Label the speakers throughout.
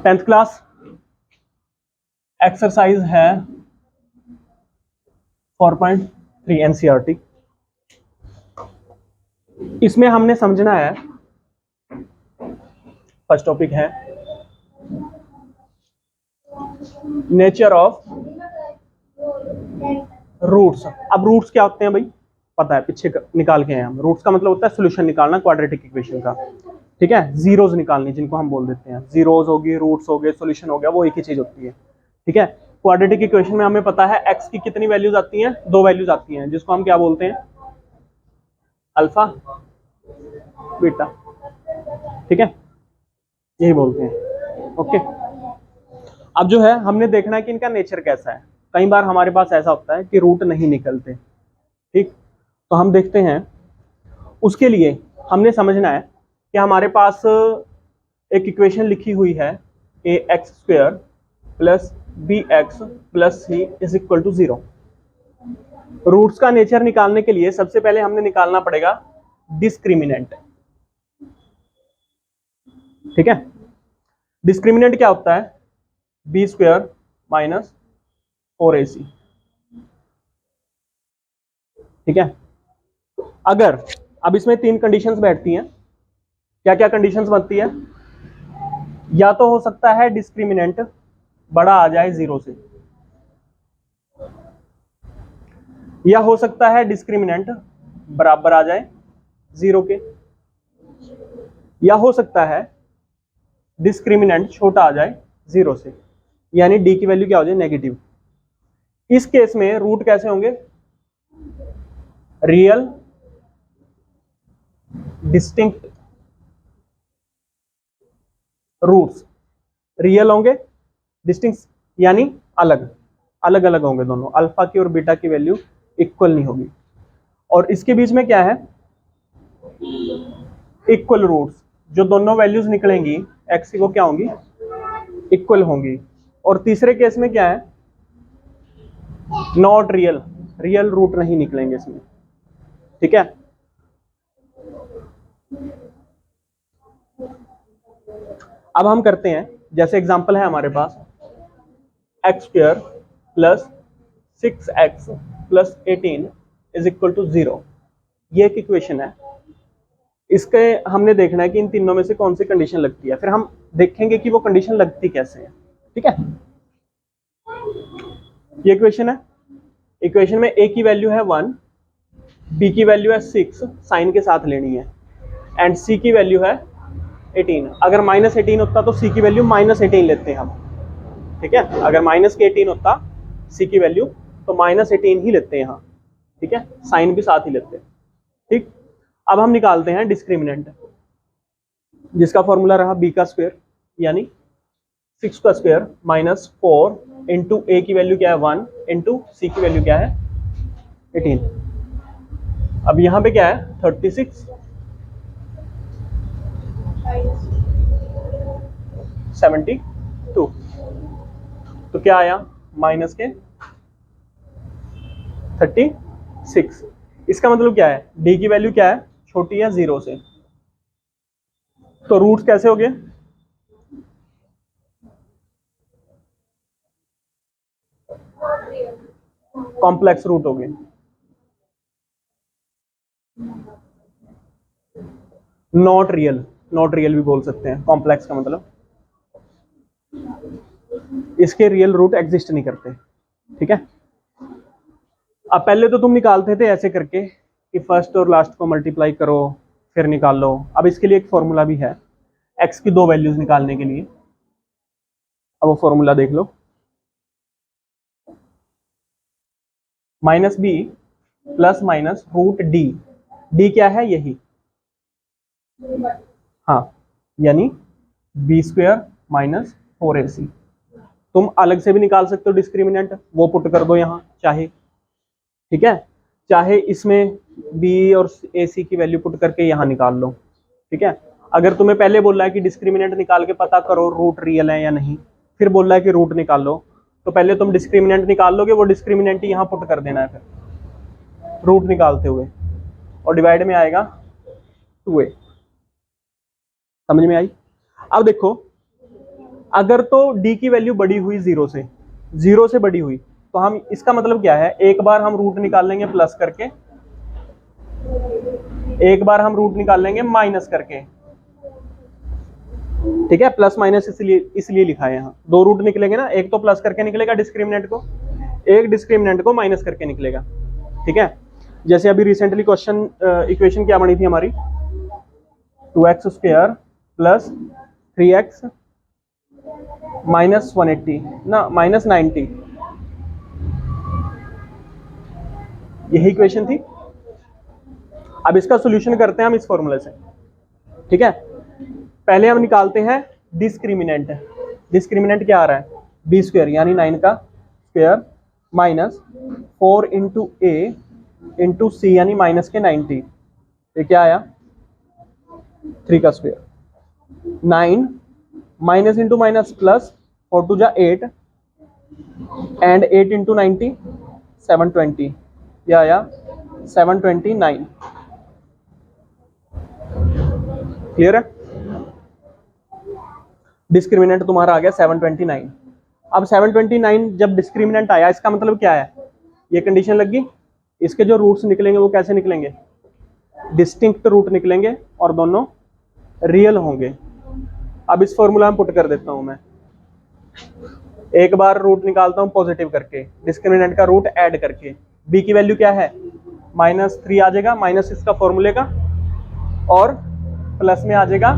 Speaker 1: 10th class exercise है 4.3 NCERT. इसमें हमने समझना है, फर्स्ट टॉपिक है नेचर ऑफ रूट्स। अब रूट्स क्या होते हैं भाई, पता है, पीछे निकाल के हैं हम। रूट्स का मतलब होता है सोल्यूशन निकालना क्वाड्रेटिक इक्वेशन का, ठीक है। जीरोज निकालनी, जिनको हम बोल देते हैं जीरोज होगी, रूट्स हो गए, सोल्यूशन हो गया, वो एक ही चीज होती है, ठीक है। क्वाड्रेटिक इक्वेशन में हमें पता है एक्स की कितनी वैल्यूज आती हैं, 2 वैल्यूज आती हैं, जिसको हम क्या बोलते हैं, अल्फा बीटा, ठीक है, यही बोलते हैं, ओके। अब जो है हमने देखना है कि इनका नेचर कैसा है। कई बार हमारे पास ऐसा होता है कि रूट नहीं निकलते, ठीक। तो हम देखते हैं, उसके लिए हमने समझना है कि हमारे पास एक इक्वेशन लिखी हुई है a x square plus b x plus c is equal to 0। Roots का नेचर निकालने के लिए सबसे पहले हमने निकालना पड़ेगा डिस्क्रिमिनेंट, ठीक है। डिस्क्रिमिनेंट क्या होता है, बी स्क्वायर माइनस 4ac, ठीक है। अगर अब इसमें 3 कंडीशंस बैठती हैं, क्या क्या कंडीशंस बनती है, या तो हो सकता है डिस्क्रिमिनेंट बड़ा आ जाए 0 से, या हो सकता है डिस्क्रिमिनेंट बराबर आ जाए 0 के, या हो सकता है डिस्क्रिमिनेंट छोटा आ जाए 0 से, यानी डी की वैल्यू क्या हो जाए, नेगेटिव। इस केस में रूट कैसे होंगे, रियल, डिस्टिंक्ट रूट्स। रियल होंगे, डिस्टिंक्ट यानी अलग अलग अलग होंगे दोनों, अल्फा की और बीटा की वैल्यू इक्वल नहीं होगी। और इसके बीच में क्या है, इक्वल रूट्स, जो दोनों वैल्यूज निकलेंगी एक्स की वो क्या होंगी, इक्वल होंगी। और तीसरे केस में क्या है, नॉट रियल, रियल रूट नहीं निकलेंगे इसमें, ठीक है। अब हम करते हैं, जैसे एग्जांपल है हमारे पास x square plus 6x plus 18 is equal to 0। ये एक इक्वेशन है। इसके हमने देखना है कि इन तीनों में से कौन सी कंडीशन लगती है, फिर हम देखेंगे कि वो कंडीशन लगती कैसे है, ठीक है। ये इक्वेशन है, इक्वेशन में a की वैल्यू है 1, b की वैल्यू है 6, साइन के साथ लेनी है, एंड c की वैल्यू है 18। अगर -18 होता तो c की वैल्यू -18 लेते हैं हम, ठीक है। अगर -18 होता c की वैल्यू तो -18 ही लेते हैं यहाँ, ठीक है, साइन भी साथ ही लेते हैं, ठीक। अब हम निकालते हैं डिस्क्रिमिनेंट, जिसका फॉर्मूला रहा b का स्क्वायर यानी 6 का स्क्वायर माइनस 4 इंटू a की वैल्यू क्या है 1 इंटू c की वैल्यू क्या है 18। अब यहाँ पे क्या है 36 72, तो क्या आया माइनस के 36। इसका मतलब क्या है, d की वैल्यू क्या है, छोटी है 0 से। तो रूट्स कैसे हो गए, कॉम्प्लेक्स रूट हो गए। नॉट रियल, नॉट रियल भी बोल सकते हैं, कॉम्प्लेक्स का मतलब इसके रियल रूट एग्जिस्ट नहीं करते, ठीक है। अब पहले तो तुम निकालते थे ऐसे करके कि फर्स्ट और लास्ट को मल्टीप्लाई करो फिर निकाल लो। अब इसके लिए एक फॉर्मूला भी है एक्स की 2 वैल्यूज निकालने के लिए। अब वो फॉर्मूला देख लो, -b plus minus root D, D क्या है यही, हाँ, यानी b स्क्वायर माइनस 4ac। तुम अलग से भी निकाल सकते हो डिस्क्रिमिनेंट, वो पुट कर दो यहाँ चाहे, ठीक है, चाहे इसमें b और ac की वैल्यू पुट करके यहाँ निकाल लो, ठीक है। अगर तुम्हें पहले बोल रहा है कि डिस्क्रिमिनेंट निकाल के पता करो रूट रियल है या नहीं, फिर बोल रहा है कि रूट निकाल लो, तो पहले तुम डिस्क्रिमिनेंट निकाल लोगे, वो डिस्क्रिमिनेंट यहाँ पुट कर देना है फिर रूट निकालते हुए, और डिवाइड में आएगा 2a। समझ में आई। अब देखो अगर तो डी की वैल्यू बड़ी हुई जीरो से बड़ी हुई, तो हम इसका मतलब क्या है, एक बार हम रूट निकाल लेंगे प्लस करके, एक बार हम रूट निकाल लेंगे माइनस करके। ठीक है, प्लस माइनस इसलिए लिखा है यहाँ, दो रूट निकलेंगे ना, एक तो प्लस करके निकलेगा डिस्क्रिमिनेंट को, एक डिस्क्रिमिनेंट को माइनस करके निकलेगा। ठीक है, जैसे अभी रिसेंटली क्वेश्चन इक्वेशन क्या बनी थी हमारी, 2x² प्लस 3x माइनस 180 ना माइनस 90, यही इक्वेशन थी। अब इसका सॉल्यूशन करते हैं हम इस फॉर्मूले से। ठीक है, पहले हम निकालते हैं डिस्क्रिमिनेंट। डिस्क्रिमिनेंट क्या आ रहा है, b² यानी 9 का square minus 4 into a into c यानी माइनस के 90, ये क्या आया 3 का square, 9 minus into minus plus, 4 two जा 8 एंड 8 इंटू 90 720, ये आया 729। क्लियर है, डिस्क्रिमिनेंट तुम्हारा आ गया 729। अब 729 जब डिस्क्रिमिनेंट आया, इसका मतलब क्या है, ये कंडीशन लग गई, इसके जो रूट्स निकलेंगे वो कैसे निकलेंगे, डिस्टिंक्ट रूट निकलेंगे और दोनों रियल होंगे। अब इस फॉर्मूला में पुट कर देता हूं मैं, एक बार रूट निकालता हूं पॉजिटिव करके, डिस्क्रिमिनेंट का रूट ऐड करके, b की वैल्यू क्या है -3 आ जाएगा, माइनस इसका फॉर्मूले का, और प्लस में आ जाएगा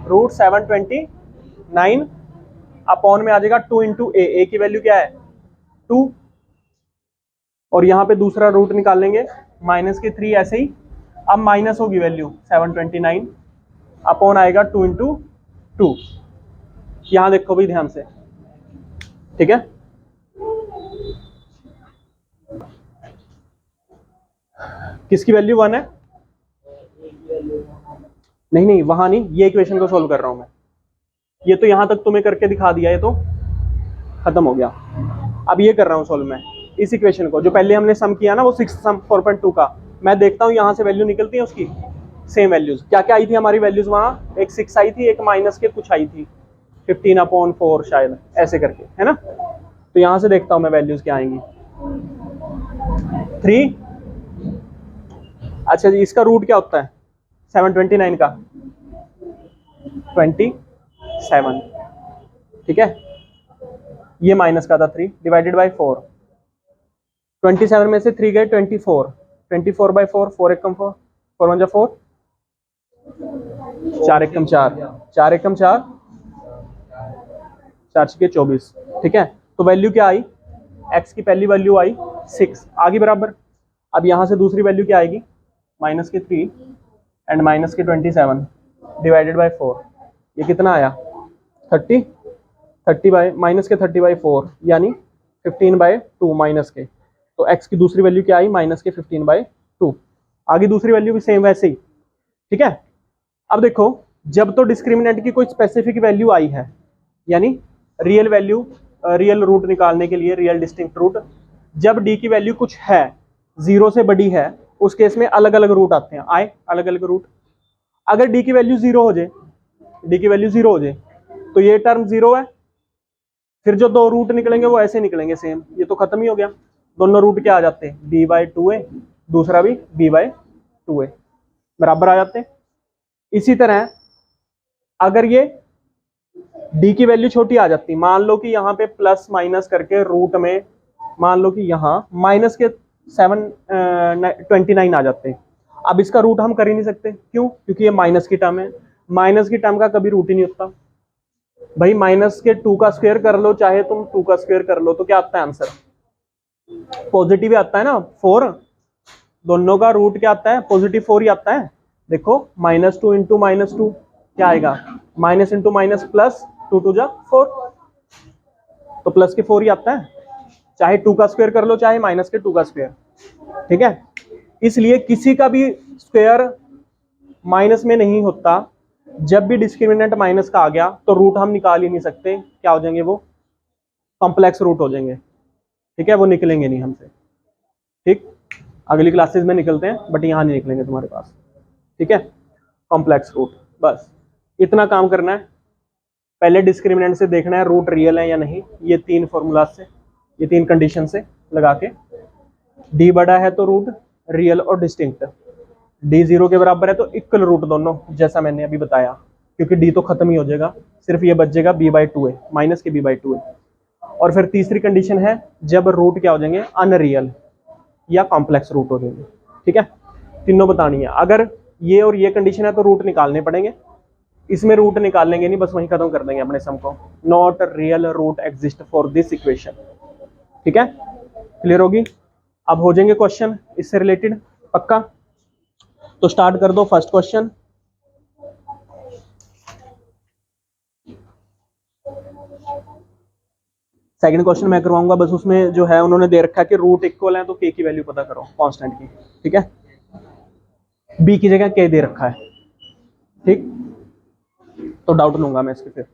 Speaker 1: रूट 729 अपॉन में आ जाएगा 2 इंटू ए की वैल्यू क्या है 2, और यहाँ पे दूसरा रूट निकाल लेंगे माइनस के 3 ऐसे ही। अब माइनस होगी वैल्यू 729 अपॉन आएगा 2 इंटू 2, यहाँ देखो भाई ध्यान से। ठीक है, किसकी वैल्यू 1 है, नहीं वहां नहीं, ये इक्वेशन को सॉल्व कर रहा हूं मैं, ये तो यहां तक तुम्हें करके दिखा दिया, ये तो खत्म हो गया। अब ये कर रहा हूं सॉल्व मैं इस इक्वेशन को, जो पहले हमने सम किया ना वो 6 सम 4.2 का, मैं देखता हूं यहां से वैल्यू निकलती है उसकी सेम वैल्यूज, क्या क्या आई थी हमारी वैल्यूज वहां, एक 6 आई थी, एक माइनस के कुछ आई थी 15/4 शायद ऐसे करके, है ना। तो यहां से देखता हूं मैं वैल्यूज क्या आएंगी, 3। अच्छा जी, इसका रूट क्या होता है 729 का 27। ठीक है, ये माइनस का था 3 डिवाइडेड बाई 4, 27 में से 3 गए 24, 24/4, 4 एकम 4, 4 1 4, 4 एकम 4, 4 एकम 4, 4 छके 24। ठीक है, तो वैल्यू क्या आई, x की पहली वैल्यू आई 6 आगे बराबर। अब यहां से दूसरी वैल्यू क्या आएगी माइनस के 3 एंड माइनस के 27 डिवाइडेड बाई 4, ये कितना आया 30 बाई माइनस के 30/4 यानी 15/2 माइनस के, तो x की दूसरी वैल्यू क्या आई माइनस के 15/2, आगे दूसरी वैल्यू भी सेम वैसे ही। ठीक है, अब देखो जब तो डिस्क्रिमिनेंट की कोई स्पेसिफिक वैल्यू आई है, यानी रियल वैल्यू, रियल रूट निकालने के लिए रियल डिस्टिंक्ट रूट, जब डी की वैल्यू कुछ है 0 से बड़ी है, उस केस में अलग अलग रूट आते हैं, आए अलग अलग रूट। अगर डी की वैल्यू 0 हो जाए, डी की वैल्यू 0 हो जाए तो ये टर्म 0 है, फिर जो दो रूट निकलेंगे वो ऐसे निकलेंगे सेम, ये तो खत्म ही हो गया, दोनों रूट क्या आ जाते हैं b/2a, दूसरा भी b/2a बराबर आ जाते हैं। इसी तरह अगर ये d की वैल्यू छोटी आ जाती, मान लो कि यहाँ पे प्लस माइनस करके रूट में मान लो कि यहाँ माइनस के 729 आ जाते हैं, अब इसका रूट हम कर ही नहीं सकते, क्यों, क्योंकि ये माइनस की टर्म है, माइनस की टर्म का कभी रूट ही नहीं होता भाई, माइनस के 2 का स्क्वायर कर लो चाहे तुम 2 का स्क्वायर कर लो, तो क्या आता है आंसर पॉजिटिव आता है ना 4, दोनों का रूट क्या आता है पॉजिटिव 4 ही आता है। देखो -2 इंटू -2 क्या आएगा, माइनस इंटू माइनस प्लस, 2 2 जा 4, तो प्लस के 4 ही आता है, चाहे 2 का स्क्वायर कर लो चाहे माइनस के 2 का स्क्वायर। ठीक है, इसलिए किसी का भी स्क्वायर माइनस में नहीं होता, जब भी डिस्क्रिमिनेंट माइनस का आ गया तो रूट हम निकाल ही नहीं सकते, क्या हो जाएंगे वो कॉम्प्लेक्स रूट हो जाएंगे। ठीक है, वो निकलेंगे नहीं हमसे। ठीक, अगली क्लासेस में निकलते हैं बट यहाँ नहीं निकलेंगे तुम्हारे पास। ठीक है, कॉम्प्लेक्स रूट, बस इतना काम करना है। पहले डिस्क्रिमिनेंट से देखना है रूट रियल है या नहीं, ये 3 फॉर्मूला से, ये 3 कंडीशन से लगा के। डी बड़ा है तो रूट रियल और डिस्टिंक्ट, डी 0 के बराबर है तो इक्वल रूट दोनों, जैसा मैंने अभी बताया, क्योंकि डी तो खत्म ही हो जाएगा, सिर्फ ये बच जाएगा b/2 है, माइनस के b/2 है। और फिर तीसरी कंडीशन है जब रूट क्या हो जाएंगे, अनरियल या कॉम्प्लेक्स रूट हो जाएंगे। ठीक है, तीनों बतानी है। अगर ये और ये कंडीशन है तो रूट निकालने पड़ेंगे, इसमें रूट निकाल लेंगे नहीं, बस वहीं खत्म कर देंगे अपने सम को। Not real root exist for this equation. ठीक है, क्लियर होगी। अब हो जाएंगे क्वेश्चन इससे रिलेटेड पक्का। तो स्टार्ट कर दो फर्स्ट क्वेश्चन। सेकंड क्वेश्चन मैं करवाऊंगा, बस उसमें जो है उन्होंने दे रखा है कि रूट इक्वल है तो के की वैल्यू पता करो कांस्टेंट की। ठीक है, बी की जगह के दे रखा है। ठीक, तो डाउट लूंगा मैं इसके फिर।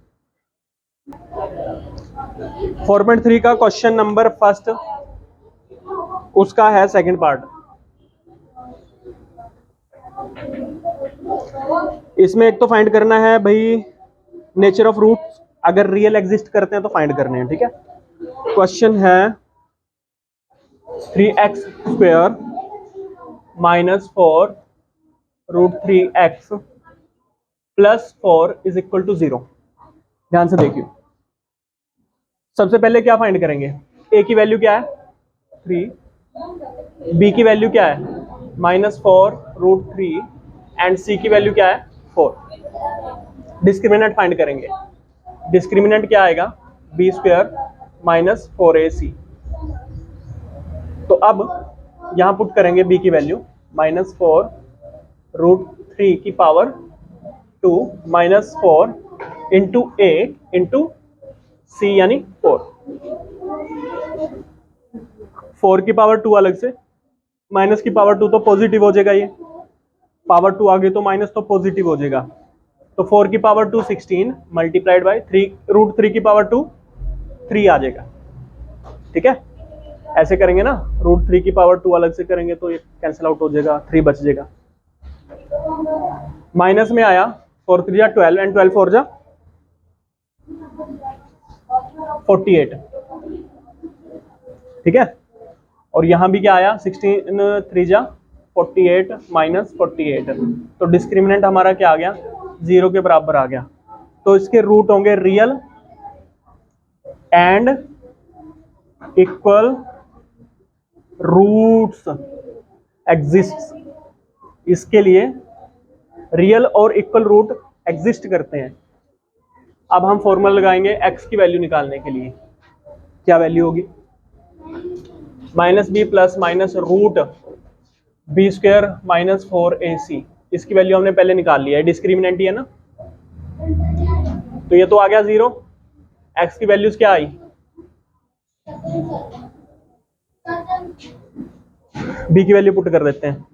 Speaker 1: 4.3 का क्वेश्चन नंबर फर्स्ट, उसका है सेकंड पार्ट। इसमें एक तो फाइंड करना है भाई नेचर ऑफ रूट्स, अगर रियल एग्जिस्ट करते हैं तो फाइंड करने हैं। ठीक है, क्वेश्चन है 3x² - 4 √3x + 4 = 0। ध्यान से देखिए, सबसे पहले क्या फाइंड करेंगे, a की वैल्यू क्या है 3, b की वैल्यू क्या है -4 √3 एंड c की वैल्यू क्या है 4। डिस्क्रिमिनेंट फाइंड करेंगे, डिस्क्रिमिनेंट क्या आएगा b² - 4ac। तो अब यहां पुट करेंगे b की वैल्यू -4 √3 की power 2 -4 into a into c यानी 4 की पावर 2 अलग से, माइनस की पावर 2 तो पॉजिटिव हो जाएगा, ये पावर 2 आगे तो माइनस तो पॉजिटिव हो जाएगा। तो 4 की पावर 2 16 मल्टीप्लाइड बाय 3 √3 की पावर 2 3 आ जाएगा। ठीक है, ऐसे करेंगे ना, √3 की पावर 2 अलग से करेंगे तो ये कैंसिल आउट हो जाएगा, 3 बच जाएगा। माइनस में आया 4 3 जा 12 एंड 12 4 जा 48। ठीक है, और यहां भी क्या आया 16 3 जा 48 - 48। तो डिस्क्रिमिनेंट हमारा क्या आ गया 0 के बराबर आ गया। तो इसके रूट होंगे real and equal roots exist. इसके लिए रियल और इक्वल रूट एग्जिस्ट करते हैं। अब हम फॉर्मूला लगाएंगे x की वैल्यू निकालने के लिए। क्या वैल्यू होगी -b + रूट b² - 4ac। इसकी वैल्यू हमने पहले निकाल लिया है, डिस्क्रिमिनेंट ही है ना, तो ये तो आ गया 0। x की वैल्यूज क्या आई b की वैल्यू पुट कर देते हैं।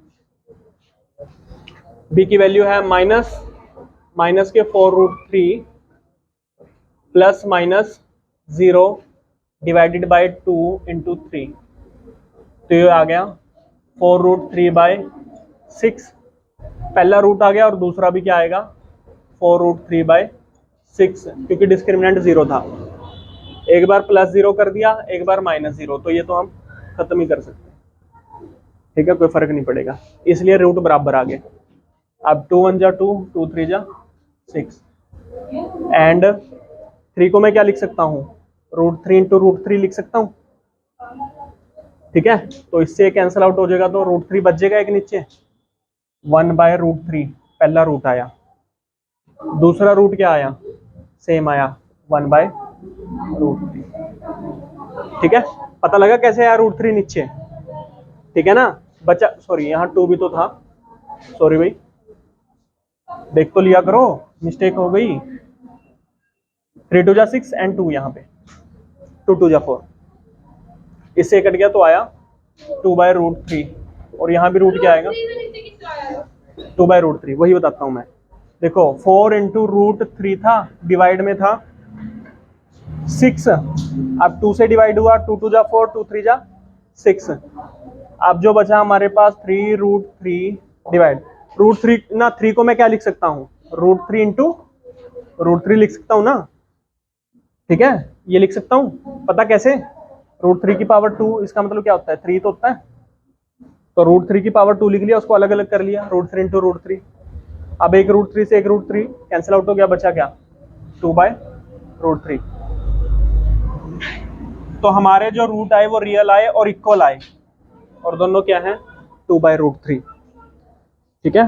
Speaker 1: b की वैल्यू है माइनस के 4 √3 ± 0 डिवाइडेड बाय 2 इंटू 3। तो ये आ गया 4 √3/6। पहला रूट आ गया और दूसरा भी क्या आएगा 4 √3/6, क्योंकि डिस्क्रिमिनेंट 0 था। एक बार +0 कर दिया, एक बार -0, तो ये तो हम खत्म ही कर सकते हैं। ठीक है, कोई फर्क नहीं पड़ेगा, इसलिए रूट बराबर आ गए। अब 2 1 जा 2, 2 3 जा 6 एंड 3 को मैं क्या लिख सकता हूँ √3 इंटू √3 लिख सकता हूँ। ठीक है, तो इससे कैंसिल आउट हो जाएगा, तो √3 बच जाएगा एक नीचे, 1/√3 पहला रूट आया, दूसरा रूट क्या आया सेम आया 1/√3। ठीक है, पता लगा कैसे आया √3 नीचे। ठीक है ना, बचा, सॉरी यहाँ 2 भी तो था, सॉरी भाई, देख तो लिया करो, मिस्टेक हो गई। 3 2 जा 6 एंड 2 यहाँ पे 2 2 जा 4, इससे कट गया तो आया 2/√3, और यहाँ भी रूट क्या आएगा 2/√3। वही बताता हूँ मैं, देखो 4 इंटू √3 था, डिवाइड में था 6, अब 2 से डिवाइड हुआ, 2 2 जा 4, 2 3 जा 6। अब जो बचा हमारे पास 3 √3 डिवाइड √3 ना, 3 को मैं क्या लिख सकता हूँ √3 इंटू √3 लिख सकता हूँ ना, ठीक है, ये लिख सकता हूँ, पता कैसे, √3 की पावर 2, इसका मतलब क्या होता है, 3 तो होता है, तो √3 की पावर 2 लिख लिया, उसको अलग अलग कर लिया, √3 इंटू √3। अब एक √3 से एक √3 कैंसिल आउट हो गया, बचा क्या, 2/√3। तो हमारे जो रूट आए वो रियल आए और इक्वल आए, और दोनों क्या है, 2/√3। ठीक है।